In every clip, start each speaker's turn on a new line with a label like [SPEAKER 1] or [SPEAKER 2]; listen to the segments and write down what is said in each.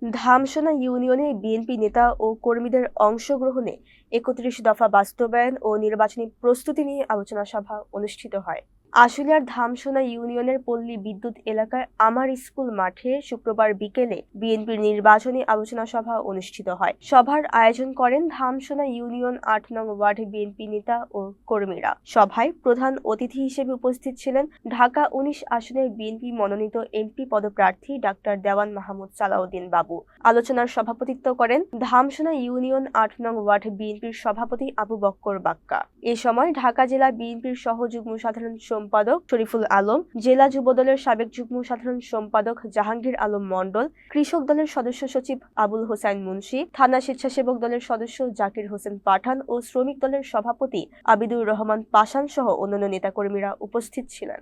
[SPEAKER 1] ধামসোনা ইউনিয়নে বিএনপি নেতা ও কর্মীদের অংশগ্রহণে ৩১ দফা বাস্তবায়ন ও নির্বাচনী প্রস্তুতি নিয়ে আলোচনা সভা অনুষ্ঠিত হয়। আশুলিয়ার ধামসোনা ইউনিয়নের পল্লী বিদ্যুৎ এলাকায় আমার স্কুল মাঠে শুক্রবার বিকেলে বিএনপির নির্বাচনী আলোচনা সভা অনুষ্ঠিত হয়। সভার আয়োজন করেন ধামসোনা ইউনিয়ন ৮ নং ওয়ার্ড বিএনপি নেতা ও কর্মীরা। সভায় প্রধান অতিথি হিসেবে উপস্থিত ছিলেন ঢাকা ১৯ আসনের বিএনপি মনোনীত এমপি পদপ্রার্থী ডাক্তার দেওয়ান মাহমুদ সালাউদ্দিন বাবু। আলোচনার সভাপতিত্ব করেন ধামসোনা ইউনিয়ন ৮ নং ওয়ার্ড বিএনপির সভাপতি আবু বক্কর বাক্কা। এ সময় ঢাকা জেলা বিএনপির সহ যুগ্ম সাধারণ সম্পাদক শরীফুল আলম, জেলা যুবদলের সাবেক যুগ্ম সাধারণ সম্পাদক জাহাঙ্গীর আলম মণ্ডল, কৃষক দলের সদস্য সচিব আবুল হোসাইন মুন্সি, থানা স্বেচ্ছাসেবক দলের সদস্য জাকির হোসেন পাঠান ও শ্রমিক দলের সভাপতি আবিদুর রহমান পাশান সহ অন্যান্য নেতাকর্মীরা উপস্থিত ছিলেন।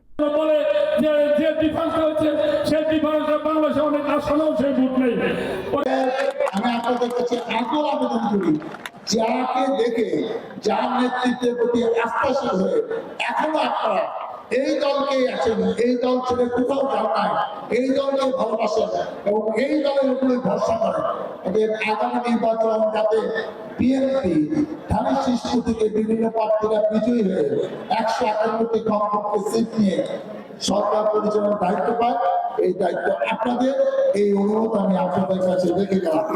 [SPEAKER 2] যাকে দেখে যার নেতৃত্বের প্রতি আস্থাশীল হয়ে এখনো আপনারা এই দলকে আছেন, এই দল ছেড়ে কোথাও যান নাই, এই দলকে ভালোবাসেন এবং এই দলের উপরে ভরসা করেন। আগামী নির্বাচন যাতে বিএনপি ধানের শীর্ষ থেকে বিভিন্ন প্রার্থীরা বিজয়ী হয়ে ১৫১টি কমপক্ষে সিট নিয়ে সরকার পরিচালনার দায়িত্ব পায়, এই দায়িত্ব আপনাদের, এই অনুরোধ আমি আপনাদের কাছে রেখে গেলাম।